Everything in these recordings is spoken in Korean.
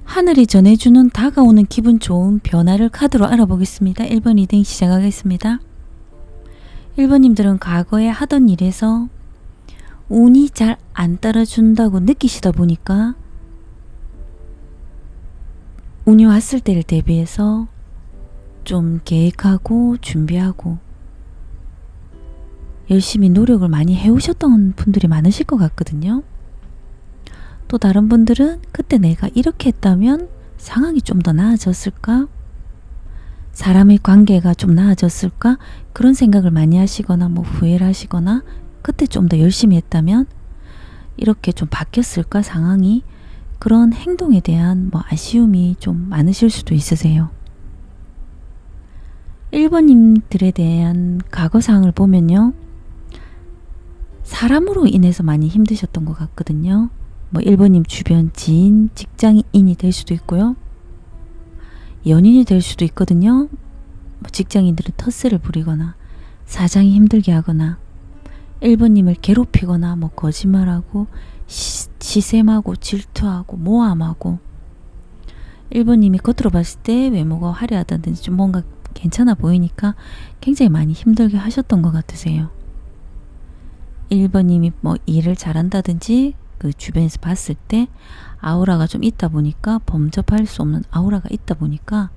하늘이 전해주는 다가오는 기분 좋은 변화를 카드로 알아보겠습니다. 1번 리딩 시작하겠습니다. 1번님들은 과거에 하던 일에서 운이 잘 안 따라준다고 느끼시다 보니까 운이 왔을 때를 대비해서 좀 계획하고 준비하고 열심히 노력을 많이 해오셨던 분들이 많으실 것 같거든요. 또 다른 분들은 그때 내가 이렇게 했다면 상황이 좀 더 나아졌을까? 사람의 관계가 좀 나아졌을까? 그런 생각을 많이 하시거나 후회를 하시거나 그때 좀 더 열심히 했다면 이렇게 좀 바뀌었을까 상황이, 그런 행동에 대한 아쉬움이 좀 많으실 수도 있으세요. 1번님들에 대한 과거 상황을 보면요, 사람으로 인해서 많이 힘드셨던 것 같거든요. 1번님 주변 지인, 직장인이 될 수도 있고요. 연인이 될 수도 있거든요. 직장인들은 텃세를 부리거나 사장이 힘들게 하거나 1번님을 괴롭히거나 거짓말하고 시샘하고 질투하고 모함하고 1번님이 겉으로 봤을 때 외모가 화려하다든지 좀 뭔가 괜찮아 보이니까 굉장히 많이 힘들게 하셨던 것 같으세요. 1번님이 일을 잘한다든지 그 주변에서 봤을 때 아우라가 좀 있다 보니까, 범접할 수 없는 아우라가 있다 보니까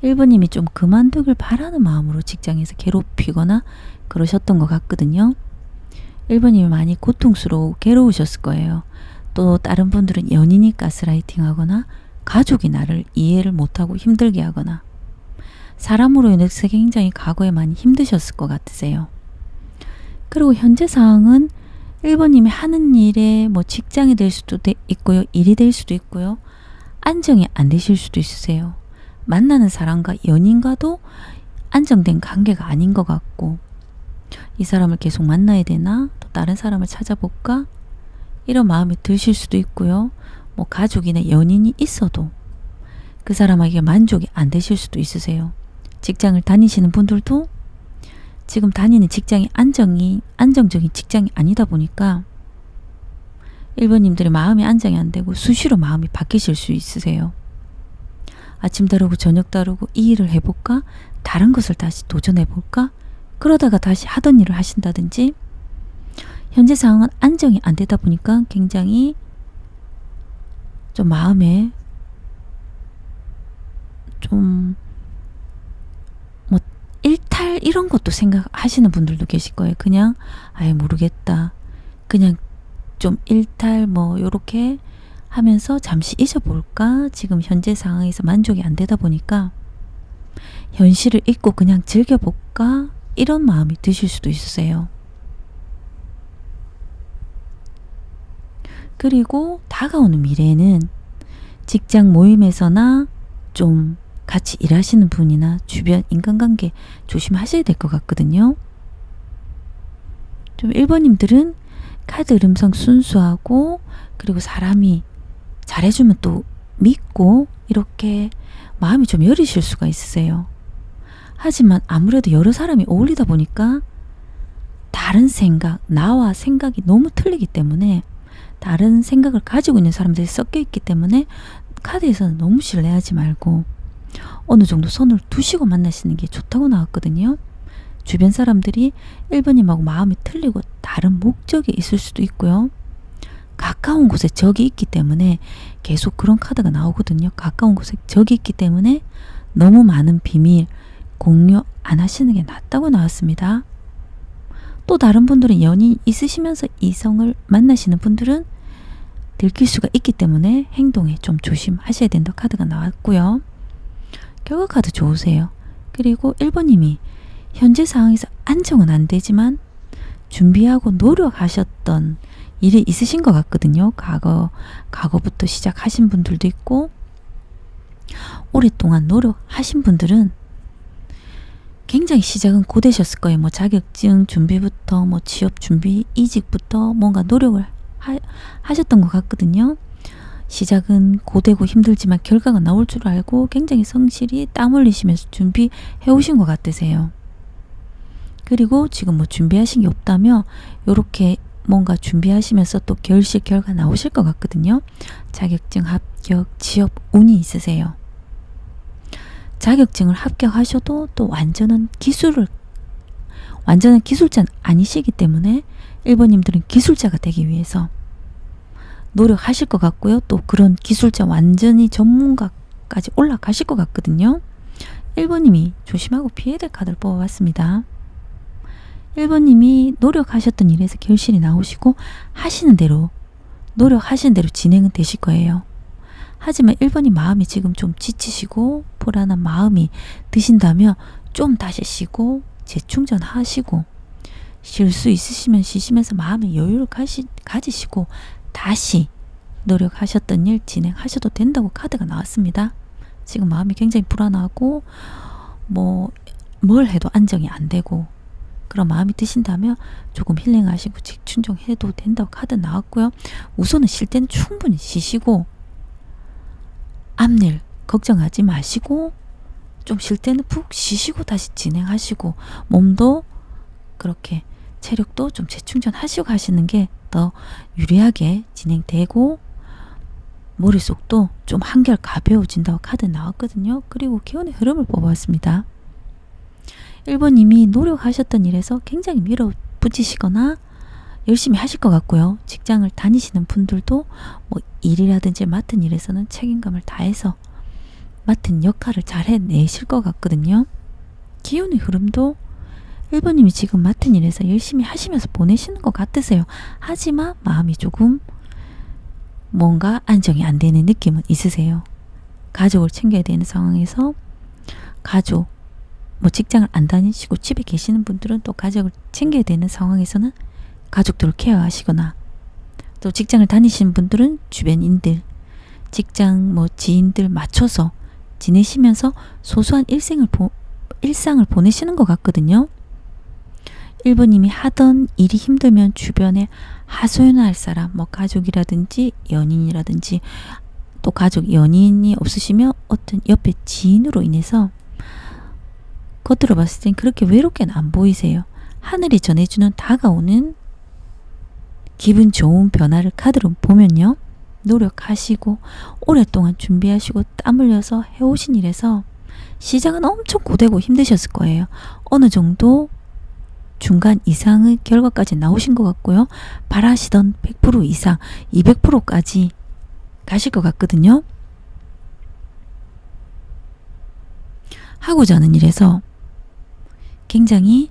1번님이 좀 그만두길 바라는 마음으로 직장에서 괴롭히거나 그러셨던 것 같거든요. 1번님이 많이 고통스러워 괴로우셨을 거예요. 또 다른 분들은 연인이 가스라이팅 하거나 가족이 나를 이해를 못하고 힘들게 하거나 사람으로 인해서 굉장히 과거에 많이 힘드셨을 것 같으세요. 그리고 현재 상황은 1번님이 하는 일에 직장이 될 수도 있고요. 일이 될 수도 있고요. 안정이 안 되실 수도 있으세요. 만나는 사람과 연인과도 안정된 관계가 아닌 것 같고, 이 사람을 계속 만나야 되나? 또 다른 사람을 찾아볼까? 이런 마음이 드실 수도 있고요. 가족이나 연인이 있어도 그 사람에게 만족이 안 되실 수도 있으세요. 직장을 다니시는 분들도 지금 다니는 직장이 안정적인 직장이 아니다 보니까 1번님들의 마음이 안정이 안 되고 수시로 마음이 바뀌실 수 있으세요. 아침 다르고 저녁 다르고 이 일을 해볼까? 다른 것을 다시 도전해볼까? 그러다가 다시 하던 일을 하신다든지, 현재 상황은 안정이 안 되다 보니까 굉장히 좀 마음에 좀 일탈 이런 것도 생각하시는 분들도 계실 거예요. 그냥 아예 모르겠다, 그냥 좀 일탈 요렇게 하면서 잠시 잊어볼까? 지금 현재 상황에서 만족이 안 되다 보니까 현실을 잊고 그냥 즐겨볼까? 이런 마음이 드실 수도 있으세요. 그리고 다가오는 미래에는 직장 모임에서나 좀 같이 일하시는 분이나 주변 인간관계 조심하셔야 될 것 같거든요. 좀 1번님들은 카드 흐름상 순수하고, 그리고 사람이 잘해주면 또 믿고 이렇게 마음이 좀 여리실 수가 있으세요. 하지만 아무래도 여러 사람이 어울리다 보니까 다른 생각, 나와 생각이 너무 틀리기 때문에, 다른 생각을 가지고 있는 사람들이 섞여 있기 때문에 카드에서는 너무 신뢰하지 말고 어느 정도 선을 두시고 만나시는 게 좋다고 나왔거든요. 주변 사람들이 1번님하고 마음이 틀리고 다른 목적이 있을 수도 있고요. 가까운 곳에 적이 있기 때문에 계속 그런 카드가 나오거든요. 가까운 곳에 적이 있기 때문에 너무 많은 비밀 공유 안 하시는 게 낫다고 나왔습니다. 또 다른 분들은 연인 있으시면서 이성을 만나시는 분들은 들킬 수가 있기 때문에 행동에 좀 조심하셔야 된다 카드가 나왔고요. 결과 카드 좋으세요. 그리고 1번님이 현재 상황에서 안정은 안 되지만 준비하고 노력하셨던 일이 있으신 것 같거든요. 과거부터 시작하신 분들도 있고, 오랫동안 노력하신 분들은 굉장히 시작은 고되셨을 거예요. 자격증 준비부터 취업 준비, 이직부터 뭔가 노력을 하셨던 것 같거든요. 시작은 고되고 힘들지만 결과가 나올 줄 알고 굉장히 성실히 땀 흘리시면서 준비해 오신 것 같으세요. 그리고 지금 준비하신 게 없다면 요렇게 뭔가 준비하시면서 또 결실 결과 나오실 것 같거든요. 자격증 합격, 취업 운이 있으세요. 자격증을 합격하셔도 또 완전한 기술자는 아니시기 때문에 1번님들은 기술자가 되기 위해서 노력하실 것 같고요. 또 그런 기술자 완전히 전문가까지 올라가실 것 같거든요. 1번님이 조심하고 피해야 될 카드를 뽑아봤습니다. 1번님이 노력하셨던 일에서 결실이 나오시고 노력하시는 대로 진행은 되실 거예요. 하지만 1번님 마음이 지금 좀 지치시고 불안한 마음이 드신다면 좀 다시 쉬고 재충전하시고 쉴 수 있으시면 쉬시면서 마음의 여유를 가지시고 다시 노력하셨던 일 진행하셔도 된다고 카드가 나왔습니다. 지금 마음이 굉장히 불안하고 뭘 해도 안정이 안 되고 그런 마음이 드신다면 조금 힐링하시고 재충전해도 된다고 카드 나왔고요. 우선은 쉴 때는 충분히 쉬시고 앞일 걱정하지 마시고 좀 쉴 때는 푹 쉬시고 다시 진행하시고 몸도 그렇게 체력도 좀 재충전하시고 하시는 게 더 유리하게 진행되고 머릿속도 좀 한결 가벼워진다고 카드 나왔거든요. 그리고 기운의 흐름을 뽑아왔습니다. 1번님이 노력하셨던 일에서 굉장히 밀어붙이시거나 열심히 하실 것 같고요. 직장을 다니시는 분들도 일이라든지 맡은 일에서는 책임감을 다해서 맡은 역할을 잘 해내실 것 같거든요. 기운의 흐름도 1번님이 지금 맡은 일에서 열심히 하시면서 보내시는 것 같으세요. 하지만 마음이 조금 뭔가 안정이 안 되는 느낌은 있으세요. 가족을 챙겨야 되는 상황에서 가족, 직장을 안 다니시고 집에 계시는 분들은 또 가족을 챙겨야 되는 상황에서는 가족들을 케어하시거나 또 직장을 다니시는 분들은 주변인들, 직장 지인들 맞춰서 지내시면서 소소한 일상을 보내시는 것 같거든요. 1번님이 하던 일이 힘들면 주변에 하소연할 사람, 가족이라든지 연인이라든지 또 가족, 연인이 없으시면 어떤 옆에 지인으로 인해서 겉으로 봤을 땐 그렇게 외롭게는 안 보이세요. 하늘이 전해주는 다가오는 기분 좋은 변화를 카드로 보면요. 노력하시고 오랫동안 준비하시고 땀 흘려서 해오신 일에서 시작은 엄청 고되고 힘드셨을 거예요. 어느 정도 중간 이상의 결과까지 나오신 것 같고요. 바라시던 100% 이상 200%까지 가실 것 같거든요. 하고자 하는 일에서 굉장히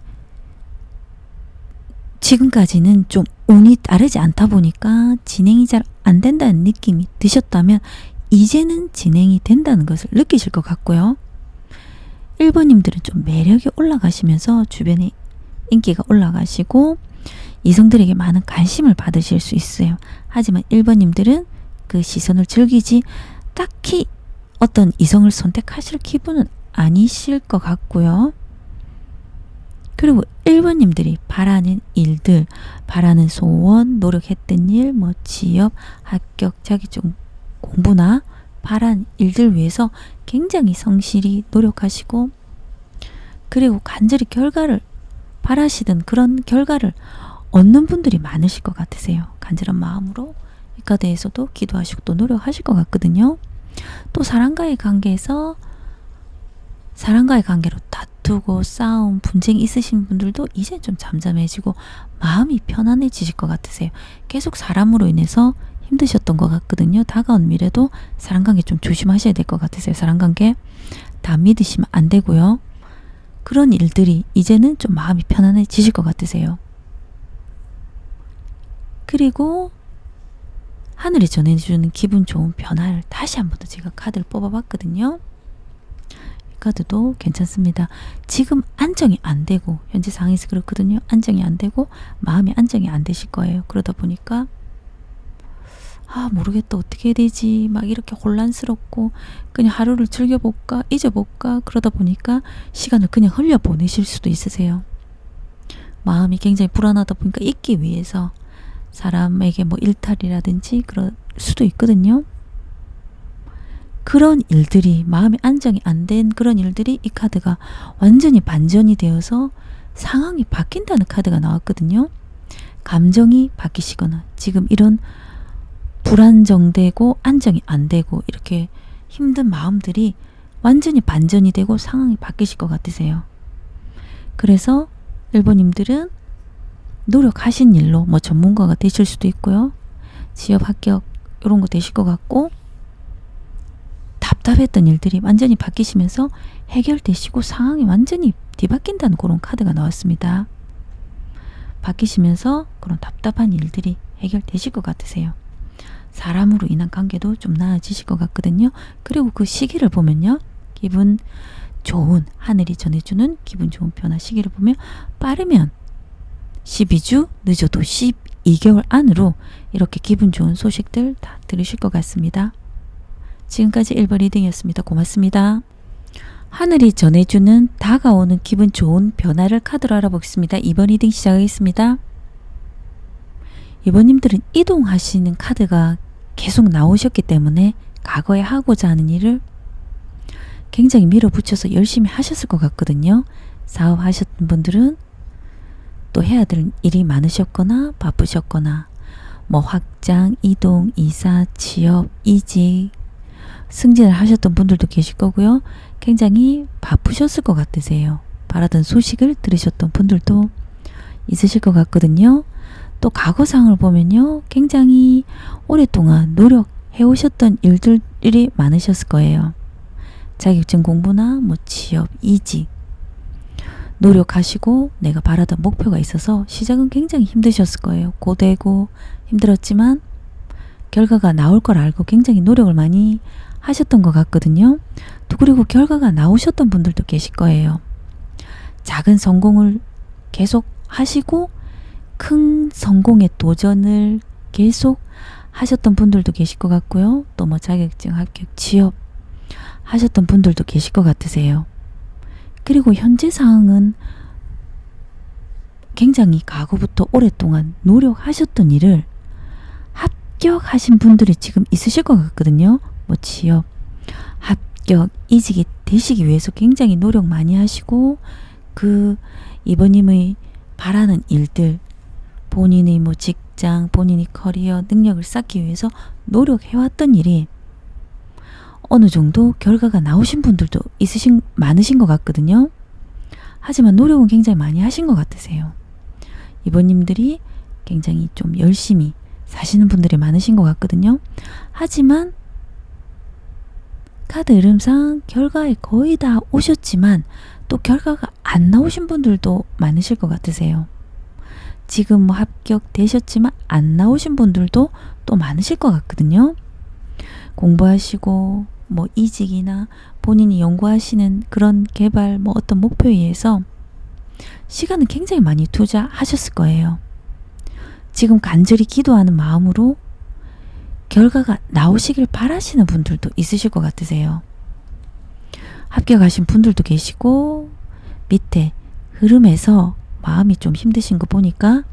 지금까지는 좀 운이 따르지 않다 보니까 진행이 잘 안 된다는 느낌이 드셨다면 이제는 진행이 된다는 것을 느끼실 것 같고요. 1번님들은 좀 매력이 올라가시면서 주변에 인기가 올라가시고 이성들에게 많은 관심을 받으실 수 있어요. 하지만 1번님들은 그 시선을 즐기지 딱히 어떤 이성을 선택하실 기분은 아니실 것 같고요. 그리고 1번님들이 바라는 일들, 바라는 소원, 노력했던 일, 취업, 합격, 자격증 공부나 바라는 일들 위해서 굉장히 성실히 노력하시고 그리고 간절히 바라시던 그런 결과를 얻는 분들이 많으실 것 같으세요. 간절한 마음으로 이 카드에서도 기도하시고 또 노력하실 것 같거든요. 또 사랑과의 관계로 다투고 싸움, 분쟁이 있으신 분들도 이제 좀 잠잠해지고 마음이 편안해지실 것 같으세요. 계속 사람으로 인해서 힘드셨던 것 같거든요. 다가온 미래도 사람관계 좀 조심하셔야 될 것 같으세요. 사람관계 다 믿으시면 안 되고요. 그런 일들이 이제는 좀 마음이 편안해지실 것 같으세요. 그리고 하늘이 전해주는 기분 좋은 변화를 다시 한 번 더 제가 카드를 뽑아봤거든요. 이 카드도 괜찮습니다. 지금 안정이 안 되고 현재 상황에서 그렇거든요. 안정이 안 되고 마음이 안정이 안 되실 거예요. 그러다 보니까 모르겠다, 어떻게 해야 되지, 막 이렇게 혼란스럽고 그냥 하루를 즐겨볼까, 잊어볼까, 그러다 보니까 시간을 그냥 흘려보내실 수도 있으세요. 마음이 굉장히 불안하다 보니까 잊기 위해서 사람에게 일탈이라든지 그럴 수도 있거든요. 그런 일들이, 마음이 안정이 안 된 그런 일들이 이 카드가 완전히 반전이 되어서 상황이 바뀐다는 카드가 나왔거든요. 감정이 바뀌시거나 지금 이런 불안정되고 안정이 안 되고 이렇게 힘든 마음들이 완전히 반전이 되고 상황이 바뀌실 것 같으세요. 그래서 1번님들은 노력하신 일로 뭐 전문가가 되실 수도 있고요. 취업 합격 이런 거 되실 것 같고, 답답했던 일들이 완전히 바뀌시면서 해결되시고 상황이 완전히 뒤바뀐다는 그런 카드가 나왔습니다. 바뀌시면서 그런 답답한 일들이 해결되실 것 같으세요. 사람으로 인한 관계도 좀 나아지실 것 같거든요. 그리고 그 시기를 보면요, 기분 좋은, 하늘이 전해주는 기분 좋은 변화 시기를 보면 빠르면 12주, 늦어도 12개월 안으로 이렇게 기분 좋은 소식들 다 들으실 것 같습니다. 지금까지 1번 리딩이었습니다. 고맙습니다. 하늘이 전해주는 다가오는 기분 좋은 변화를 카드로 알아보겠습니다. 2번 리딩 시작하겠습니다. 2번님들은 이동하시는 카드가 계속 나오셨기 때문에 과거에 하고자 하는 일을 굉장히 밀어붙여서 열심히 하셨을 것 같거든요. 사업하셨던 분들은 또 해야 될 일이 많으셨거나 바쁘셨거나 뭐 확장, 이동, 이사, 취업, 이직, 승진을 하셨던 분들도 계실 거고요. 굉장히 바쁘셨을 것 같으세요. 바라던 소식을 들으셨던 분들도 있으실 것 같거든요. 또 과거상을 보면요, 굉장히 오랫동안 노력해 오셨던 일들이 많으셨을 거예요. 자격증 공부나 뭐 취업, 이직 노력하시고 내가 바라던 목표가 있어서 시작은 굉장히 힘드셨을 거예요. 고되고 힘들었지만 결과가 나올 걸 알고 굉장히 노력을 많이 하셨던 것 같거든요. 또 그리고 결과가 나오셨던 분들도 계실 거예요. 작은 성공을 계속 하시고 큰 성공의 도전을 계속 하셨던 분들도 계실 것 같고요. 또 뭐 자격증 합격, 취업 하셨던 분들도 계실 것 같으세요. 그리고 현재 상황은 굉장히 과거부터 오랫동안 노력하셨던 일을 합격하신 분들이 지금 있으실 것 같거든요. 뭐 취업, 합격, 이직이 되시기 위해서 굉장히 노력 많이 하시고, 그 이번님의 바라는 일들, 본인의 뭐 직장, 본인의 커리어, 능력을 쌓기 위해서 노력해왔던 일이 어느 정도 결과가 나오신 분들도 많으신 것 같거든요. 하지만 노력은 굉장히 많이 하신 것 같으세요. 이번님들이 굉장히 좀 열심히 사시는 분들이 많으신 것 같거든요. 하지만 카드 흐름상 결과에 거의 다 오셨지만 또 결과가 안 나오신 분들도 많으실 것 같으세요. 지금 뭐 합격되셨지만 안 나오신 분들도 또 많으실 것 같거든요. 공부하시고 뭐 이직이나 본인이 연구하시는 그런 개발 뭐 어떤 목표에 의해서 시간을 굉장히 많이 투자하셨을 거예요. 지금 간절히 기도하는 마음으로 결과가 나오시길 바라시는 분들도 있으실 것 같으세요. 합격하신 분들도 계시고 밑에 흐름에서 마음이 좀 힘드신 거 보니까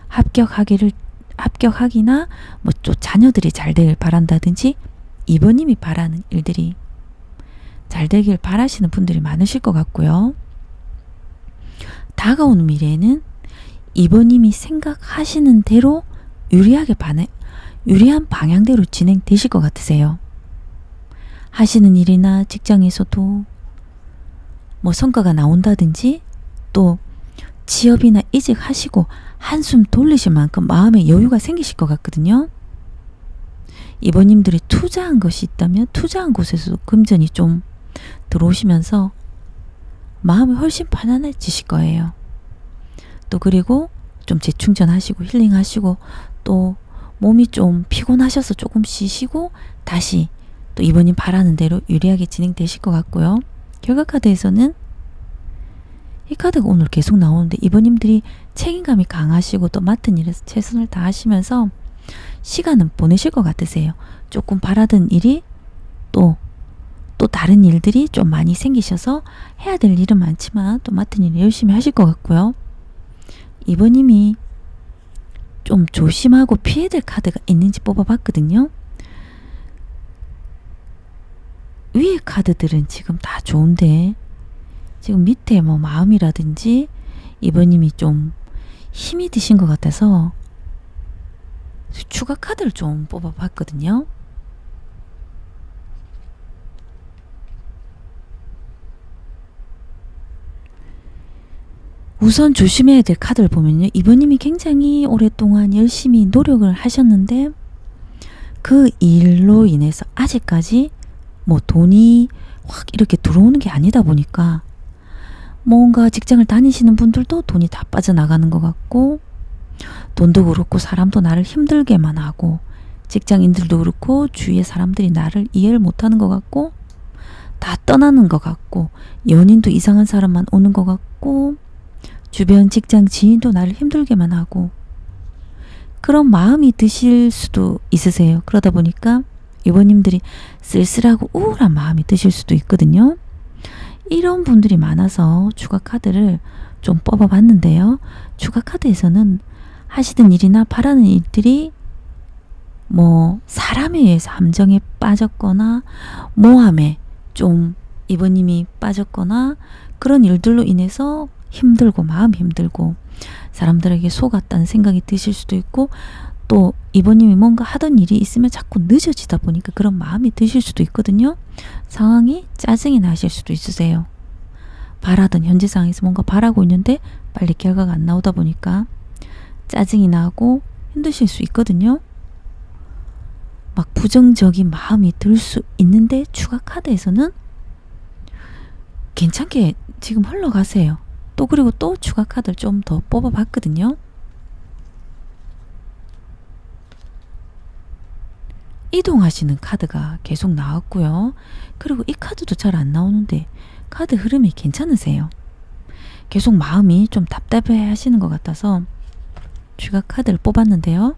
합격하기나 뭐 또 자녀들이 잘 되길 바란다든지 이번님이 바라는 일들이 잘 되길 바라시는 분들이 많으실 것 같고요. 다가오는 미래에는 이번님이 생각하시는 대로 유리한 방향대로 진행되실 것 같으세요. 하시는 일이나 직장에서도 뭐 성과가 나온다든지 또 취업이나 이직하시고 한숨 돌리실 만큼 마음의 여유가 생기실 것 같거든요. 이번님들이 투자한 것이 있다면 투자한 곳에서도 금전이 좀 들어오시면서 마음이 훨씬 편안해지실 거예요. 또 그리고 좀 재충전하시고 힐링하시고 또 몸이 좀 피곤하셔서 조금 쉬시고 다시 또 이번님 바라는 대로 유리하게 진행되실 것 같고요. 결과 카드에서는 이 카드가 오늘 계속 나오는데 이번님들이 책임감이 강하시고 또 맡은 일에서 최선을 다하시면서 시간은 보내실 것 같으세요. 조금 바라던 일이 또 다른 일들이 좀 많이 생기셔서 해야 될 일은 많지만 또 맡은 일을 열심히 하실 것 같고요. 이번님이 좀 조심하고 피해야 될 카드가 있는지 뽑아봤거든요. 위에 카드들은 지금 다 좋은데 지금 밑에 뭐 마음이라든지 이번님이 좀 힘이 드신 것 같아서 추가 카드를 좀 뽑아봤거든요. 우선 조심해야 될 카드를 보면요. 이번님이 굉장히 오랫동안 열심히 노력을 하셨는데 그 일로 인해서 아직까지 뭐 돈이 확 이렇게 들어오는 게 아니다 보니까 뭔가 직장을 다니시는 분들도 돈이 다 빠져나가는 것 같고, 돈도 그렇고 사람도 나를 힘들게만 하고, 직장인들도 그렇고 주위의 사람들이 나를 이해를 못하는 것 같고, 다 떠나는 것 같고, 연인도 이상한 사람만 오는 것 같고, 주변 직장 지인도 나를 힘들게만 하고, 그런 마음이 드실 수도 있으세요. 그러다 보니까 이번님들이 쓸쓸하고 우울한 마음이 드실 수도 있거든요. 이런 분들이 많아서 추가 카드를 좀 뽑아봤는데요. 추가 카드에서는 하시던 일이나 바라는 일들이 뭐 사람에 의해서 함정에 빠졌거나 모함에 좀 이번님이 빠졌거나 그런 일들로 인해서 힘들고 마음 힘들고 사람들에게 속았다는 생각이 드실 수도 있고, 또 이번님이 뭔가 하던 일이 있으면 자꾸 늦어지다 보니까 그런 마음이 드실 수도 있거든요. 상황이 짜증이 나실 수도 있으세요. 바라던 현재 상황에서 뭔가 바라고 있는데 빨리 결과가 안 나오다 보니까 짜증이 나고 힘드실 수 있거든요. 막 부정적인 마음이 들 수 있는데 추가 카드에서는 괜찮게 지금 흘러가세요. 또 그리고 또 추가 카드를 좀 더 뽑아봤거든요. 이동하시는 카드가 계속 나왔고요. 그리고 이 카드도 잘 안 나오는데 카드 흐름이 괜찮으세요. 계속 마음이 좀 답답해 하시는 것 같아서 추가 카드를 뽑았는데요.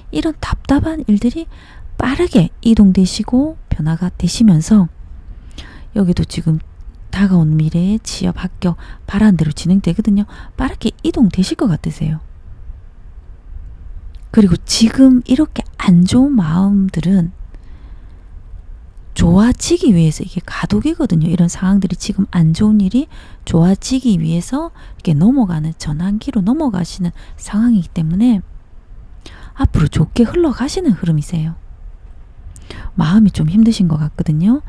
이런 답답한 일들이 빠르게 이동되시고 변화가 되시면서 여기도 지금 다가온 미래에 취업, 합격, 바라는 대로 진행되거든요. 빠르게 이동되실 것 같으세요. 그리고 지금 이렇게 안 좋은 마음들은 좋아지기 위해서, 이게 가독이거든요. 이런 상황들이 지금 안 좋은 일이 좋아지기 위해서 이렇게 넘어가는 전환기로 넘어가시는 상황이기 때문에 앞으로 좋게 흘러가시는 흐름이세요. 마음이 좀 힘드신 것 같거든요.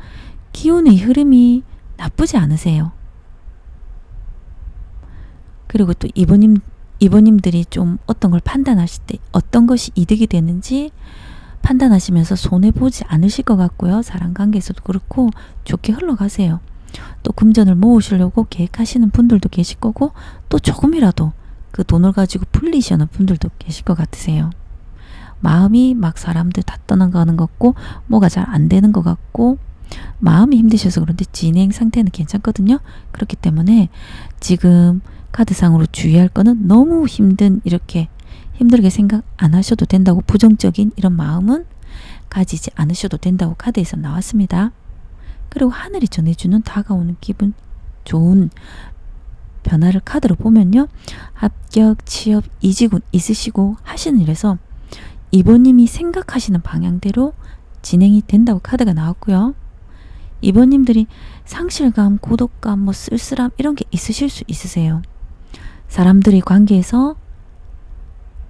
기운의 흐름이 나쁘지 않으세요. 그리고 또 이번님들이 좀 어떤 걸 판단하실 때 어떤 것이 이득이 되는지 판단하시면서 손해보지 않으실 것 같고요. 사람관계에서도 그렇고 좋게 흘러가세요. 또 금전을 모으시려고 계획하시는 분들도 계실 거고, 또 조금이라도 그 돈을 가지고 풀리시는 분들도 계실 것 같으세요. 마음이 막 사람들 다 떠나가는 것 같고 뭐가 잘 안 되는 것 같고 마음이 힘드셔서 그런데 진행 상태는 괜찮거든요. 그렇기 때문에 지금 카드상으로 주의할 거는 너무 이렇게 힘들게 생각 안 하셔도 된다고, 부정적인 이런 마음은 가지지 않으셔도 된다고 카드에서 나왔습니다. 그리고 하늘이 전해주는 다가오는 기분 좋은 변화를 카드로 보면요. 합격, 취업, 이직운 있으시고 하시는 일에서 이번님이 생각하시는 방향대로 진행이 된다고 카드가 나왔고요. 이번님들이 상실감, 고독감, 뭐 쓸쓸함 이런 게 있으실 수 있으세요. 사람들의 관계에서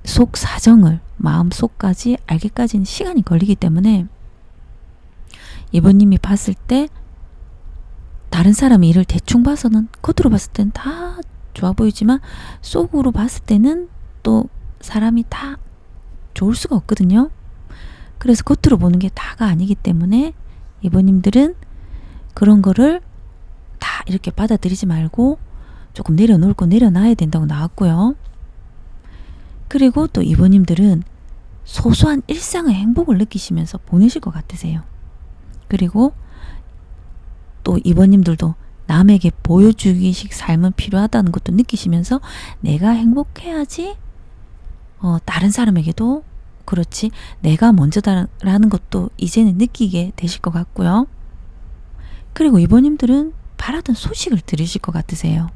속 사정을 마음속까지 알기까지는 시간이 걸리기 때문에 이번님이 봤을 때 다른 사람의 일을 대충 봐서는 겉으로 봤을 때는 다 좋아 보이지만 속으로 봤을 때는 또 사람이 다 좋을 수가 없거든요. 그래서 겉으로 보는 게 다가 아니기 때문에 이번님들은 그런 거를 다 이렇게 받아들이지 말고 조금 내려놓고 내려놔야 된다고 나왔고요. 그리고 또 이번님들은 소소한 일상의 행복을 느끼시면서 보내실 것 같으세요. 그리고 또 이번님들도 남에게 보여주기식 삶은 필요하다는 것도 느끼시면서 내가 행복해야지 다른 사람에게도 그렇지 내가 먼저다라는 것도 이제는 느끼게 되실 것 같고요. 그리고 이번님들은 바라던 소식을 들으실 것 같으세요.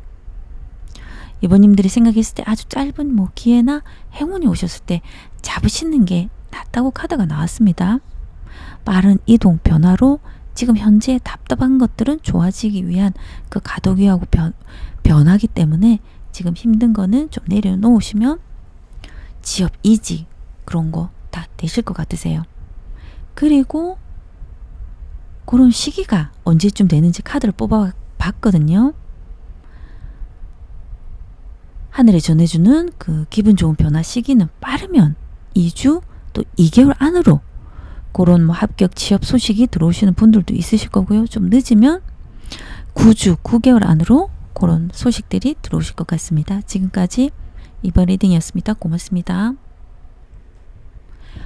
이번님들이 생각했을 때 아주 짧은 뭐 기회나 행운이 오셨을 때 잡으시는 게 낫다고 카드가 나왔습니다. 빠른 이동 변화로 지금 현재 답답한 것들은 좋아지기 위한 그 가독이하고 변하기 때문에 지금 힘든 거는 좀 내려놓으시면 취업, 이직 그런 거 다 되실 것 같으세요. 그리고 그런 시기가 언제쯤 되는지 카드를 뽑아 봤거든요. 하늘이 전해주는 그 기분 좋은 변화 시기는 빠르면 2주 또 2개월 안으로 그런 뭐 합격 취업 소식이 들어오시는 분들도 있으실 거고요. 좀 늦으면 9주 9개월 안으로 그런 소식들이 들어오실 것 같습니다. 지금까지 이번 리딩이었습니다. 고맙습니다.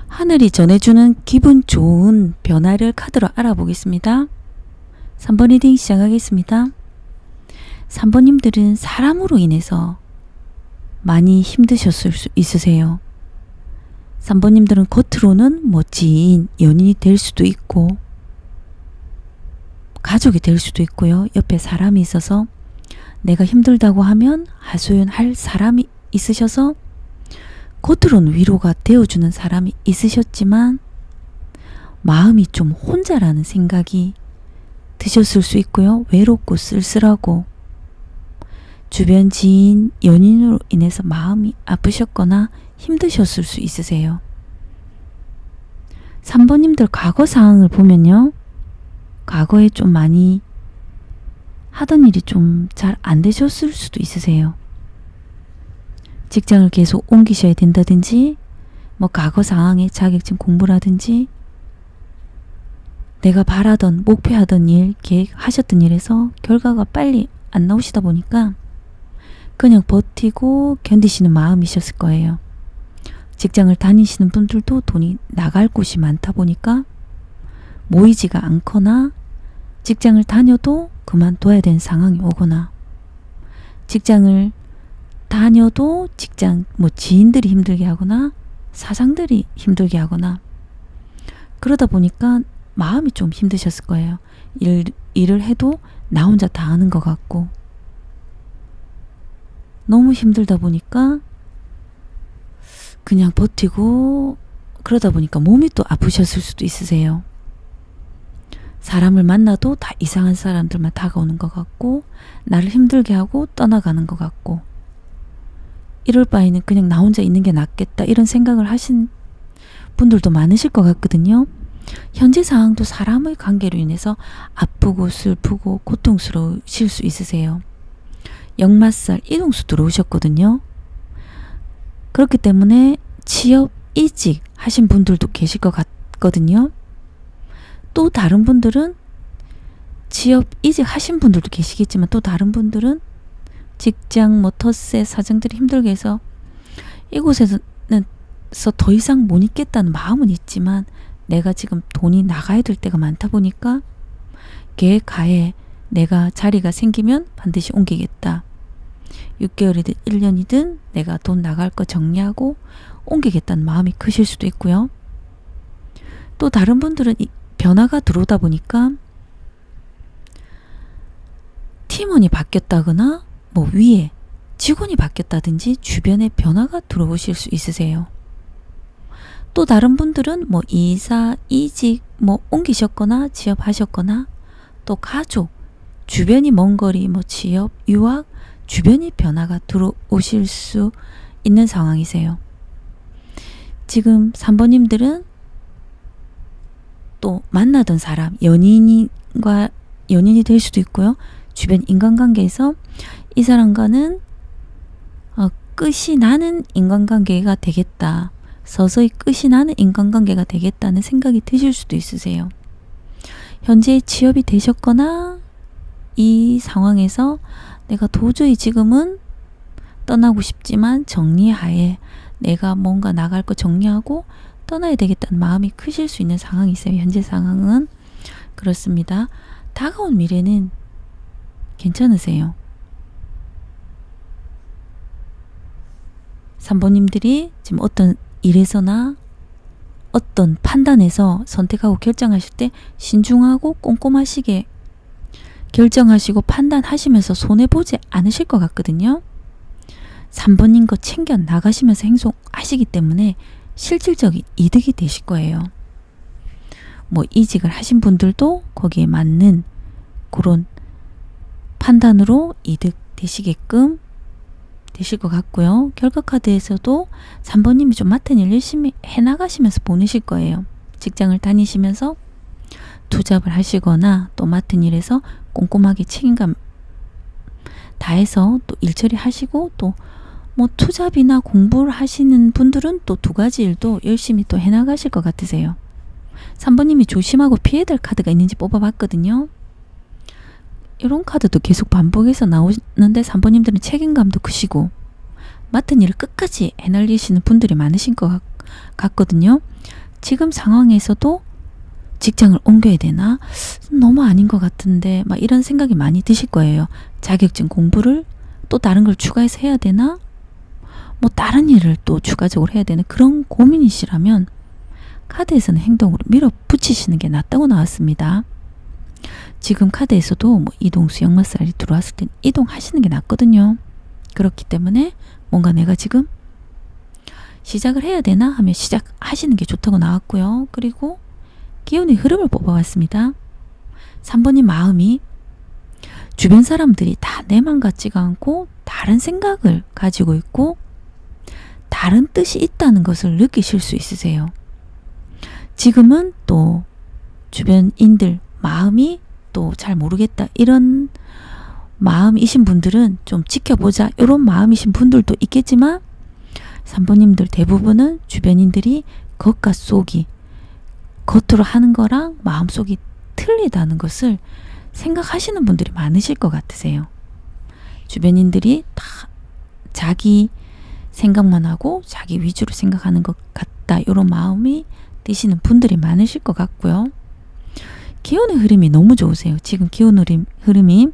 하늘이 전해주는 기분 좋은 변화를 카드로 알아보겠습니다. 3번 리딩 시작하겠습니다. 3번님들은 사람으로 인해서 많이 힘드셨을 수 있으세요. 3번님들은 겉으로는 멋진 연인이 될 수도 있고 가족이 될 수도 있고요. 옆에 사람이 있어서 내가 힘들다고 하면 하소연할 사람이 있으셔서 겉으로는 위로가 되어주는 사람이 있으셨지만 마음이 좀 혼자라는 생각이 드셨을 수 있고요. 외롭고 쓸쓸하고 주변 지인, 연인으로 인해서 마음이 아프셨거나 힘드셨을 수 있으세요. 3번님들 과거 상황을 보면요. 과거에 좀 많이 하던 일이 좀 잘 안 되셨을 수도 있으세요. 직장을 계속 옮기셔야 된다든지 뭐 과거 상황에 자격증 공부라든지 내가 바라던 목표하던 일, 계획하셨던 일에서 결과가 빨리 안 나오시다 보니까 그냥 버티고 견디시는 마음이셨을 거예요. 직장을 다니시는 분들도 돈이 나갈 곳이 많다 보니까 모이지가 않거나 직장을 다녀도 그만둬야 되는 상황이 오거나 직장을 다녀도 직장 뭐 지인들이 힘들게 하거나 사장들이 힘들게 하거나 그러다 보니까 마음이 좀 힘드셨을 거예요. 일을 해도 나 혼자 다 하는 것 같고 너무 힘들다 보니까 그냥 버티고 그러다 보니까 몸이 또 아프셨을 수도 있으세요. 사람을 만나도 다 이상한 사람들만 다가오는 것 같고 나를 힘들게 하고 떠나가는 것 같고 이럴 바에는 그냥 나 혼자 있는 게 낫겠다 이런 생각을 하신 분들도 많으실 것 같거든요. 현재 상황도 사람의 관계로 인해서 아프고 슬프고 고통스러우실 수 있으세요. 역마살 이동수 들어오셨거든요. 그렇기 때문에 취업, 이직 하신 분들도 계실 것 같거든요. 또 다른 분들은 취업, 이직 하신 분들도 계시겠지만 또 다른 분들은 직장, 뭐 텃세, 사정들이 힘들게 해서 이곳에서 더 이상 못 있겠다는 마음은 있지만 내가 지금 돈이 나가야 될 때가 많다 보니까 계획하에 내가 자리가 생기면 반드시 옮기겠다. 6개월이든 1년이든 내가 돈 나갈 거 정리하고 옮기겠다는 마음이 크실 수도 있고요. 또 다른 분들은 변화가 들어오다 보니까 팀원이 바뀌었다거나 뭐 위에 직원이 바뀌었다든지 주변에 변화가 들어오실 수 있으세요. 또 다른 분들은 뭐 이사, 이직, 뭐 옮기셨거나 취업하셨거나 또 가족, 주변이 먼 거리, 뭐 취업, 유학, 주변이 변화가 들어오실 수 있는 상황이세요. 지금 3번님들은 또 만나던 사람, 연인이 될 수도 있고요. 주변 인간관계에서 이 사람과는 끝이 나는 인간관계가 되겠다. 서서히 끝이 나는 인간관계가 되겠다는 생각이 드실 수도 있으세요. 현재 취업이 되셨거나 이 상황에서 내가 도저히 지금은 떠나고 싶지만 정리하에 내가 뭔가 나갈 거 정리하고 떠나야 되겠다는 마음이 크실 수 있는 상황이세요. 현재 상황은 그렇습니다. 다가온 미래는 괜찮으세요. 3번님들이 지금 어떤 일에서나 어떤 판단에서 선택하고 결정하실 때 신중하고 꼼꼼하시게 결정하시고 판단하시면서 손해보지 않으실 것 같거든요. 3번님 거 챙겨 나가시면서 행동하시기 때문에 실질적인 이득이 되실 거예요. 뭐 이직을 하신 분들도 거기에 맞는 그런 판단으로 이득 되시게끔 되실 것 같고요. 결과 카드에서도 3번님이 좀 맡은 일 열심히 해나가시면서 보내실 거예요. 직장을 다니시면서 투잡을 하시거나 또 맡은 일에서 꼼꼼하게 책임감 다해서 또 일처리 하시고, 또 뭐 투잡이나 공부를 하시는 분들은 또 두 가지 일도 열심히 또 해나가실 것 같으세요. 3번님이 조심하고 피해야 될 카드가 있는지 뽑아봤거든요. 이런 카드도 계속 반복해서 나오는데 3번님들은 책임감도 크시고 맡은 일을 끝까지 해날리시는 분들이 많으신 것 같거든요. 지금 상황에서도 직장을 옮겨야 되나? 너무 아닌 것 같은데 막 이런 생각이 많이 드실 거예요. 자격증 공부를 또 다른 걸 추가해서 해야 되나? 뭐 다른 일을 또 추가적으로 해야 되나? 그런 고민이시라면 카드에서는 행동으로 밀어붙이시는 게 낫다고 나왔습니다. 지금 카드에서도 뭐 이동수 역마살이 들어왔을 땐 이동하시는 게 낫거든요. 그렇기 때문에 뭔가 내가 지금 시작을 해야 되나 하면 시작하시는 게 좋다고 나왔고요. 그리고 기운의 흐름을 뽑아왔습니다. 3번님 마음이 주변 사람들이 다 내 맘 같지가 않고 다른 생각을 가지고 있고 다른 뜻이 있다는 것을 느끼실 수 있으세요. 지금은 또 주변인들 마음이 또 잘 모르겠다 이런 마음이신 분들은 좀 지켜보자 이런 마음이신 분들도 있겠지만 3번님들 대부분은 주변인들이 겉과 속이 겉으로 하는 거랑 마음속이 틀리다는 것을 생각하시는 분들이 많으실 것 같으세요. 주변인들이 다 자기 생각만 하고 자기 위주로 생각하는 것 같다 이런 마음이 드시는 분들이 많으실 것 같고요. 기운의 흐름이 너무 좋으세요. 지금 기운 흐름이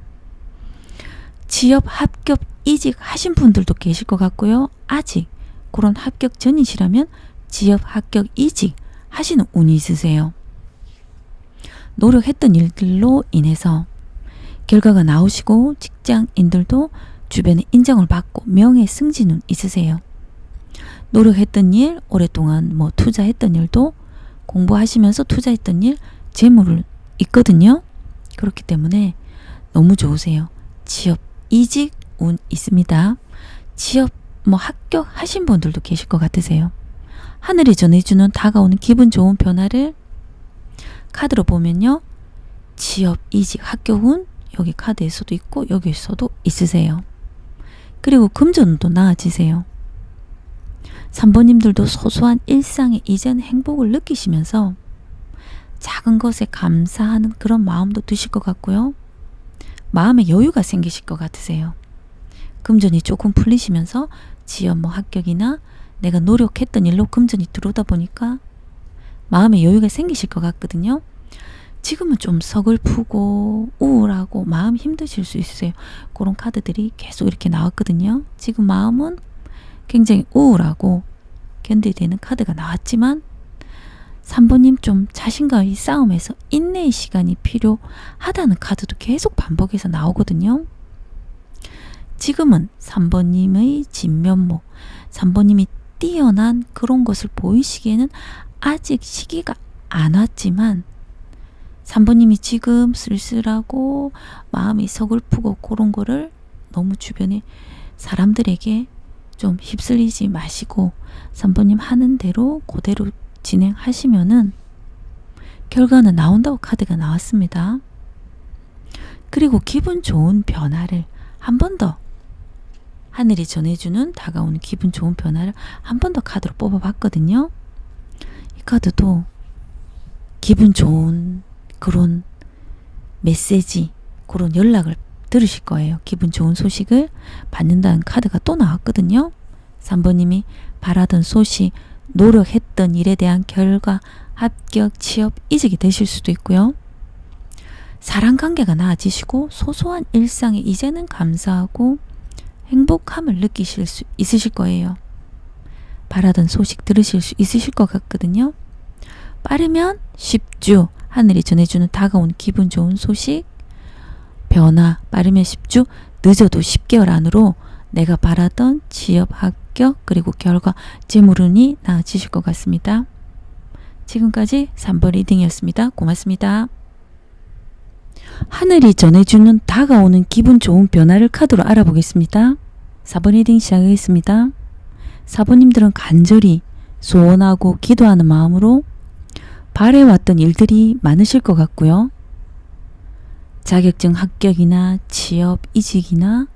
취업 합격 이직 하신 분들도 계실 것 같고요. 아직 그런 합격 전이시라면 취업 합격 이직 하시는 운이 있으세요. 노력했던 일들로 인해서 결과가 나오시고 직장인들도 주변에 인정을 받고 명예 승진은 있으세요. 노력했던 일, 오랫동안 뭐 투자했던 일도 공부하시면서 투자했던 일, 재물을 있거든요. 그렇기 때문에 너무 좋으세요. 취업 이직 운 있습니다. 취업 뭐 합격하신 분들도 계실 것 같으세요. 하늘이 전해주는 다가오는 기분 좋은 변화를 카드로 보면요. 취업, 이직, 합격운 여기 카드에서도 있고 여기에서도 있으세요. 그리고 금전운도 나아지세요. 3번님들도 소소한 일상의 이전 행복을 느끼시면서 작은 것에 감사하는 그런 마음도 드실 것 같고요. 마음의 여유가 생기실 것 같으세요. 금전이 조금 풀리시면서 취업 뭐 합격이나 내가 노력했던 일로 금전이 들어오다 보니까 마음의 여유가 생기실 것 같거든요. 지금은 좀 서글프고 우울하고 마음 힘드실 수 있으세요. 그런 카드들이 계속 이렇게 나왔거든요. 지금 마음은 굉장히 우울하고 견뎌야 되는 카드가 나왔지만 3번님 좀 자신과의 싸움에서 인내의 시간이 필요하다는 카드도 계속 반복해서 나오거든요. 지금은 3번님의 진면모, 3번님이 뛰어난 그런 것을 보이시기에는 아직 시기가 안 왔지만 3번님이 지금 쓸쓸하고 마음이 서글프고 그런 거를 너무 주변에 사람들에게 좀 휩쓸리지 마시고 3번님 하는 대로 그대로 진행하시면은 결과는 나온다고 카드가 나왔습니다. 그리고 기분 좋은 변화를 한 번 더 하늘이 전해주는 다가오는 기분 좋은 변화를 한 번 더 카드로 뽑아봤거든요. 이 카드도 기분 좋은 그런 메시지, 그런 연락을 들으실 거예요. 기분 좋은 소식을 받는다는 카드가 또 나왔거든요. 3번님이 바라던 소식, 노력했던 일에 대한 결과, 합격, 취업, 이직이 되실 수도 있고요. 사랑관계가 나아지시고 소소한 일상에 이제는 감사하고 행복함을 느끼실 수 있으실 거예요. 바라던 소식 들으실 수 있으실 것 같거든요. 빠르면 10주, 하늘이 전해주는 다가온 기분 좋은 소식, 변화, 빠르면 10주, 늦어도 10개월 안으로 내가 바라던 취업, 합격, 그리고 결과, 재물운이 나아지실 것 같습니다. 지금까지 3번 리딩이었습니다. 고맙습니다. 하늘이 전해주는 다가오는 기분 좋은 변화를 카드로 알아보겠습니다. 4번 리딩 시작하겠습니다. 사부님들은 간절히 소원하고 기도하는 마음으로 바래왔던 일들이 많으실 것 같고요. 자격증 합격이나 취업 이직이나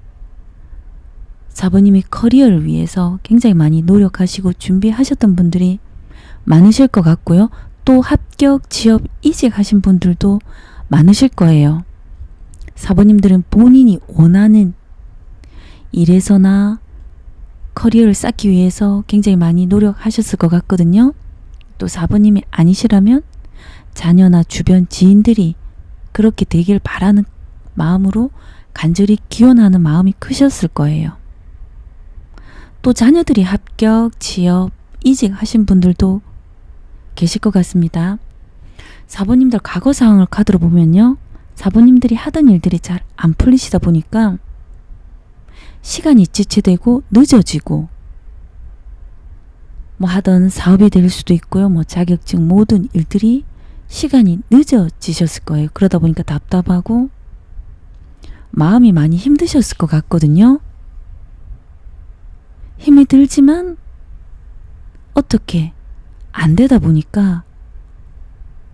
사부님이 커리어를 위해서 굉장히 많이 노력하시고 준비하셨던 분들이 많으실 것 같고요. 또 합격, 취업, 이직하신 분들도 많으실 거예요. 사부님들은 본인이 원하는 일에서나 커리어를 쌓기 위해서 굉장히 많이 노력하셨을 것 같거든요. 또 사부님이 아니시라면 자녀나 주변 지인들이 그렇게 되길 바라는 마음으로 간절히 기원하는 마음이 크셨을 거예요. 또 자녀들이 합격, 취업, 이직하신 분들도 계실 것 같습니다. 사부님들 과거 상황을 카드로 보면요. 사부님들이 하던 일들이 잘 안 풀리시다 보니까 시간이 지체되고 늦어지고 뭐 하던 사업이 될 수도 있고요. 뭐 자격증 모든 일들이 시간이 늦어지셨을 거예요. 그러다 보니까 답답하고 마음이 많이 힘드셨을 것 같거든요. 힘이 들지만 어떻게 안 되다 보니까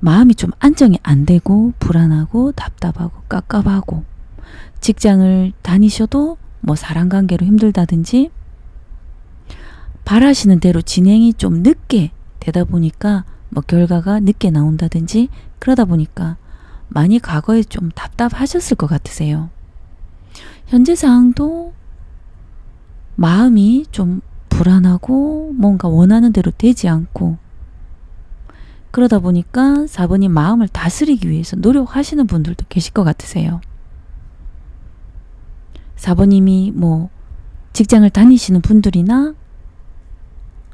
마음이 좀 안정이 안 되고 불안하고 답답하고 깝깝하고 직장을 다니셔도 뭐 사람관계로 힘들다든지 바라시는 대로 진행이 좀 늦게 되다 보니까 뭐 결과가 늦게 나온다든지 그러다 보니까 많이 과거에 좀 답답하셨을 것 같으세요. 현재 상황도 마음이 좀 불안하고 뭔가 원하는 대로 되지 않고 그러다 보니까 4번이 마음을 다스리기 위해서 노력하시는 분들도 계실 것 같으세요. 4번님이 뭐 직장을 다니시는 분들이나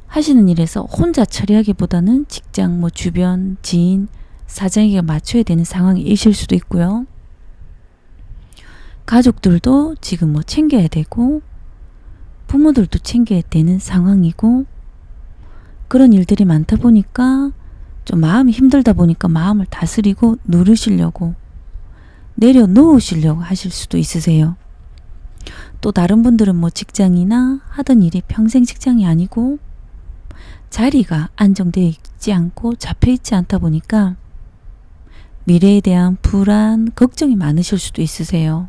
하시는 일에서 혼자 처리하기보다는 직장 뭐 주변 지인 사장에게 맞춰야 되는 상황이실 수도 있고요. 가족들도 지금 뭐 챙겨야 되고 부모들도 챙겨야 되는 상황이고 그런 일들이 많다 보니까 좀 마음이 힘들다 보니까 마음을 다스리고 누르시려고 내려놓으시려고 하실 수도 있으세요. 또 다른 분들은 뭐 직장이나 하던 일이 평생 직장이 아니고 자리가 안정되어 있지 않고 잡혀 있지 않다 보니까 미래에 대한 불안, 걱정이 많으실 수도 있으세요.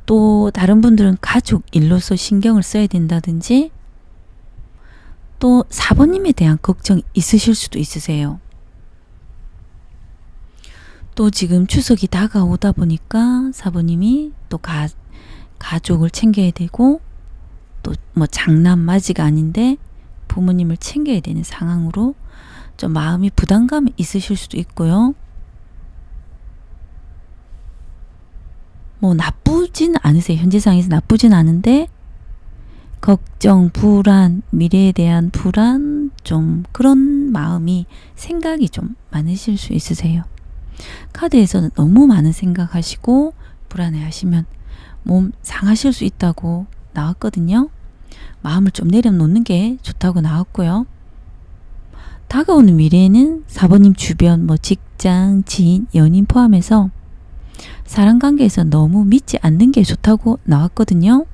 또 다른 분들은 가족 일로서 신경을 써야 된다든지 또 4번님에 대한 걱정이 있으실 수도 있으세요. 또 지금 추석이 다가오다 보니까 4번님이 또 가족을 챙겨야 되고 또 뭐 장남 맞이가 아닌데 부모님을 챙겨야 되는 상황으로 좀 마음이 부담감이 있으실 수도 있고요. 뭐 나쁘진 않으세요. 현재 상황에서 나쁘진 않은데 걱정, 불안, 미래에 대한 불안, 좀 그런 마음이 생각이 좀 많으실 수 있으세요. 카드에서는 너무 많은 생각하시고 불안해 하시면 몸 상하실 수 있다고 나왔거든요. 마음을 좀 내려놓는 게 좋다고 나왔고요. 다가오는 미래에는 4번님 주변 뭐 직장, 지인, 연인 포함해서 사람관계에서 너무 믿지 않는 게 좋다고 나왔거든요.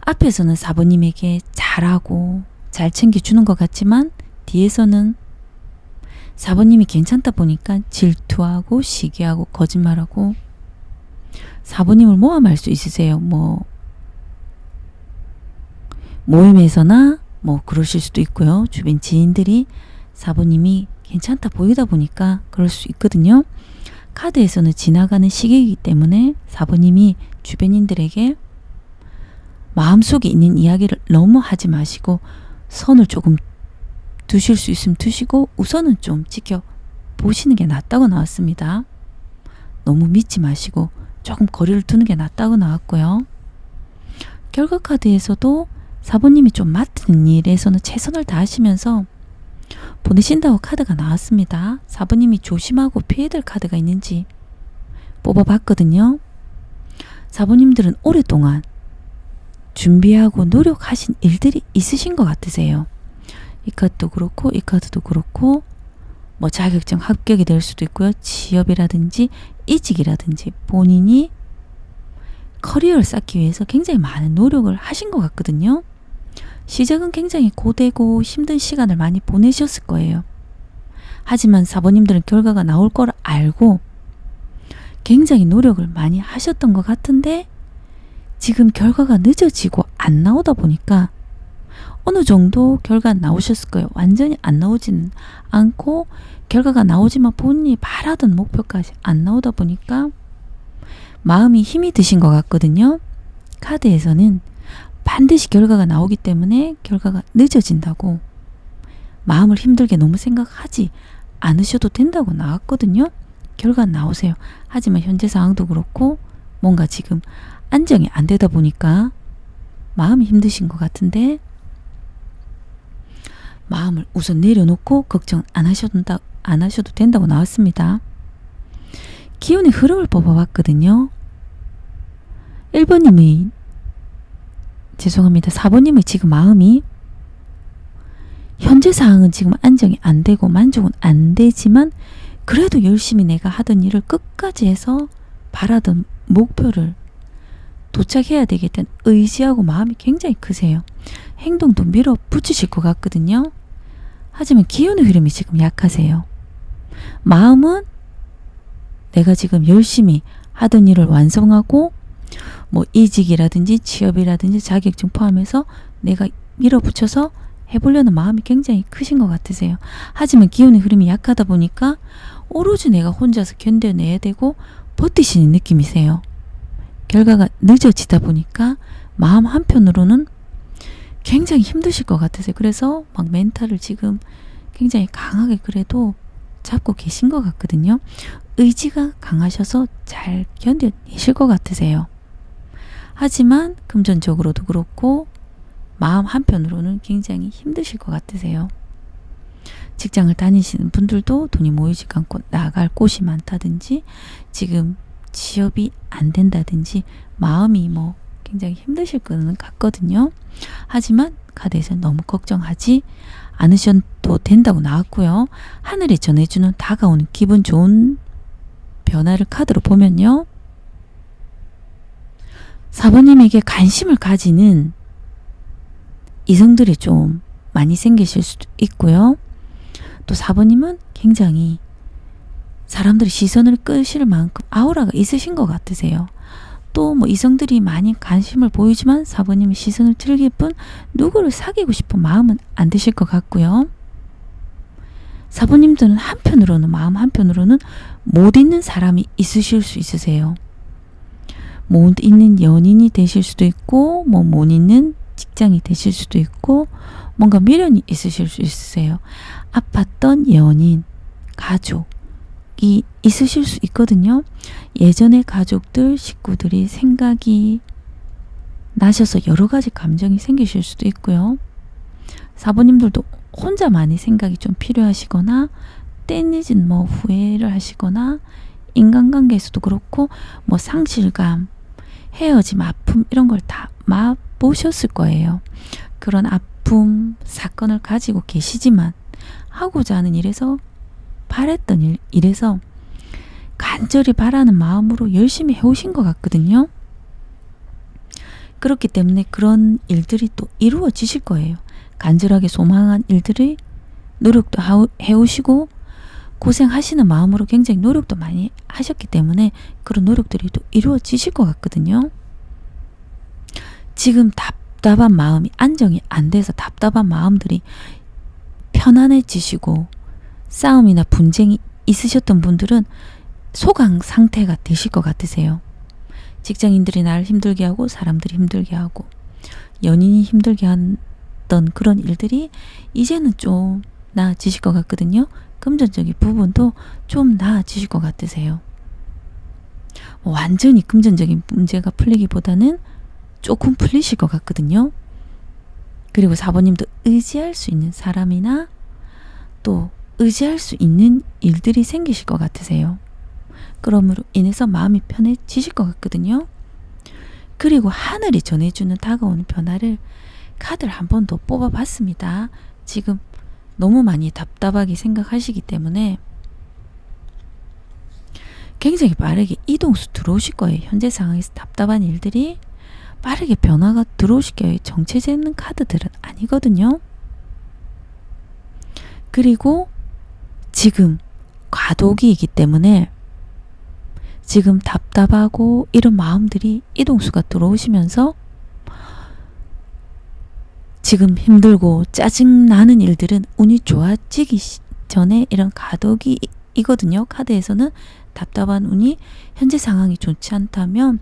앞에서는 4번님에게 잘하고 잘 챙겨주는 것 같지만 뒤에서는 4번님이 괜찮다 보니까 질투하고 시기하고 거짓말하고 4번님을 모함할 수 있으세요. 뭐 모임에서나 뭐 그러실 수도 있고요. 주변 지인들이 4번님이 괜찮다 보이다 보니까 그럴 수 있거든요. 카드에서는 지나가는 시기이기 때문에 4번님이 주변인들에게 마음속에 있는 이야기를 너무 하지 마시고 선을 조금 두실 수 있으면 두시고 우선은 좀 지켜보시는 게 낫다고 나왔습니다. 너무 믿지 마시고 조금 거리를 두는 게 낫다고 나왔고요. 결과 카드에서도 4번님이 좀 맡은 일에서는 최선을 다하시면서 보내신다고 카드가 나왔습니다. 4번님이 조심하고 피해야 카드가 있는지 뽑아봤거든요. 4번님들은 오랫동안 준비하고 노력하신 일들이 있으신 것 같으세요. 이 카드도 그렇고 이 카드도 그렇고 뭐 자격증 합격이 될 수도 있고요. 취업이라든지 이직이라든지 본인이 커리어를 쌓기 위해서 굉장히 많은 노력을 하신 것 같거든요. 시작은 굉장히 고되고 힘든 시간을 많이 보내셨을 거예요. 하지만 사모님들은 결과가 나올 걸 알고 굉장히 노력을 많이 하셨던 것 같은데 지금 결과가 늦어지고 안 나오다 보니까 어느 정도 결과 나오셨을 거예요. 완전히 안 나오지는 않고 결과가 나오지만 본인이 바라던 목표까지 안 나오다 보니까 마음이 힘이 드신 것 같거든요. 카드에서는 반드시 결과가 나오기 때문에 결과가 늦어진다고 마음을 힘들게 너무 생각하지 않으셔도 된다고 나왔거든요. 결과 나오세요. 하지만 현재 상황도 그렇고 뭔가 지금 안정이 안 되다 보니까 마음이 힘드신 것 같은데 마음을 우선 내려놓고 걱정 안 하셔도 된다고 나왔습니다. 기운의 흐름을 뽑아봤거든요. 1번님의 죄송합니다. 4번님의 지금 마음이 현재 상황은 지금 안정이 안 되고 만족은 안 되지만 그래도 열심히 내가 하던 일을 끝까지 해서 바라던 목표를 도착해야 되겠다는 의지하고 마음이 굉장히 크세요. 행동도 밀어붙이실 것 같거든요. 하지만 기운의 흐름이 지금 약하세요. 마음은 내가 지금 열심히 하던 일을 완성하고 뭐 이직이라든지 취업이라든지 자격증 포함해서 내가 밀어붙여서 해보려는 마음이 굉장히 크신 것 같으세요. 하지만 기운의 흐름이 약하다 보니까 오로지 내가 혼자서 견뎌내야 되고 버티시는 느낌이세요. 결과가 늦어지다 보니까 마음 한편으로는 굉장히 힘드실 것 같으세요. 그래서 막 멘탈을 지금 굉장히 강하게 그래도 잡고 계신 것 같거든요. 의지가 강하셔서 잘 견뎌내실 것 같으세요. 하지만 금전적으로도 그렇고 마음 한편으로는 굉장히 힘드실 것 같으세요. 직장을 다니시는 분들도 돈이 모이지가 않고 나갈 곳이 많다든지 지금 취업이 안 된다든지 마음이 뭐 굉장히 힘드실 거는 같거든요. 하지만 카드에서는 너무 걱정하지 않으셔도 된다고 나왔고요. 하늘이 전해주는 다가오는 기분 좋은 변화를 카드로 보면요. 4번님에게 관심을 가지는 이성들이 좀 많이 생기실 수도 있고요. 또 4번님은 굉장히 사람들이 시선을 끄실 만큼 아우라가 있으신 것 같으세요. 또 뭐 이성들이 많이 관심을 보이지만 4번님이 시선을 틀길 뿐 누구를 사귀고 싶은 마음은 안 드실 것 같고요. 4번님들은 한편으로는 마음 한편으로는 못 있는 사람이 있으실 수 있으세요. 못 있는 연인이 되실 수도 있고 뭐 못 있는 직장이 되실 수도 있고 뭔가 미련이 있으실 수 있으세요. 아팠던 연인, 가족이 있으실 수 있거든요. 예전의 가족들, 식구들이 생각이 나셔서 여러 가지 감정이 생기실 수도 있고요. 4번님들도 혼자 많이 생각이 좀 필요하시거나 때늦은 뭐 후회를 하시거나 인간관계에서도 그렇고 뭐 상실감, 헤어짐, 아픔 이런 걸 다 맛보셨을 거예요. 그런 아픔, 사건을 가지고 계시지만 하고자 하는 일에서 바랬던 일에서 간절히 바라는 마음으로 열심히 해오신 것 같거든요. 그렇기 때문에 그런 일들이 또 이루어지실 거예요. 간절하게 소망한 일들이 노력도 해오시고 고생하시는 마음으로 굉장히 노력도 많이 하셨기 때문에 그런 노력들이 또 이루어지실 것 같거든요. 지금 답답한 마음이 안정이 안 돼서 답답한 마음들이 편안해지시고 싸움이나 분쟁이 있으셨던 분들은 소강 상태가 되실 것 같으세요. 직장인들이 나를 힘들게 하고 사람들이 힘들게 하고 연인이 힘들게 했던 그런 일들이 이제는 좀 나아지실 것 같거든요. 금전적인 부분도 좀 나아지실 것 같으세요. 완전히 금전적인 문제가 풀리기보다는 조금 풀리실 것 같거든요. 그리고 4번님도 의지할 수 있는 사람이나 또 의지할 수 있는 일들이 생기실 것 같으세요. 그러므로 인해서 마음이 편해지실 것 같거든요. 그리고 하늘이 전해주는 다가오는 변화를 카드를 한 번 더 뽑아봤습니다. 지금 너무 많이 답답하게 생각하시기 때문에 굉장히 빠르게 이동수 들어오실 거예요. 현재 상황에서 답답한 일들이 빠르게 변화가 들어오실 거예요. 정체되는 카드들은 아니거든요. 그리고 지금 과도기이기 때문에 지금 답답하고 이런 마음들이 이동수가 들어오시면서 지금 힘들고 짜증나는 일들은 운이 좋아지기 전에 이런 과도기이거든요. 카드에서는 답답한 운이 현재 상황이 좋지 않다면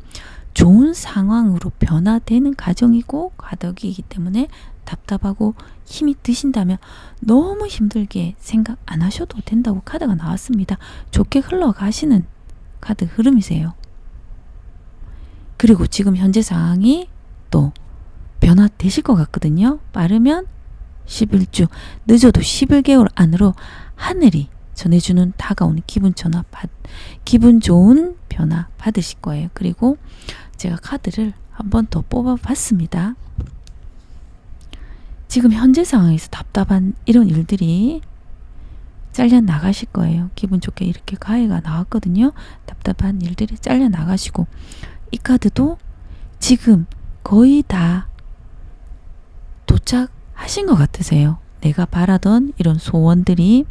좋은 상황으로 변화되는 과정이고 과도기이기 때문에 답답하고 힘이 드신다면 너무 힘들게 생각 안 하셔도 된다고 카드가 나왔습니다. 좋게 흘러가시는 카드 흐름이세요. 그리고 지금 현재 상황이 또 변화되실 것 같거든요. 빠르면 11주, 늦어도 11개월 안으로 하늘이 전해주는 다가오는 기분 좋은 변화 받으실 거예요. 그리고 제가 카드를 한 번 더 뽑아봤습니다. 지금 현재 상황에서 답답한 이런 일들이 잘려 나가실 거예요. 기분 좋게 이렇게 가해가 나왔거든요. 답답한 일들이 잘려 나가시고, 이 카드도 지금 거의 다 도착하신 것 같으세요. 내가 바라던 이런 소원들이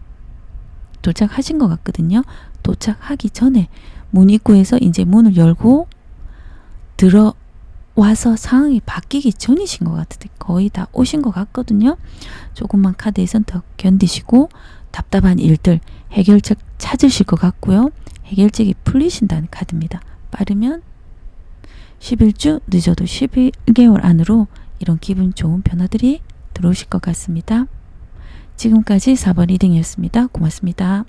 도착하신 것 같거든요. 도착하기 전에 문 입구에서 이제 문을 열고 들어와서 상황이 바뀌기 전이신 것 같은데 거의 다 오신 것 같거든요. 조금만 카드에선 더 견디시고 답답한 일들 해결책 찾으실 것 같고요. 해결책이 풀리신다는 카드입니다. 빠르면 11주, 늦어도 11개월 안으로 이런 기분 좋은 변화들이 들어오실 것 같습니다. 지금까지 4번 리딩이었습니다. 고맙습니다.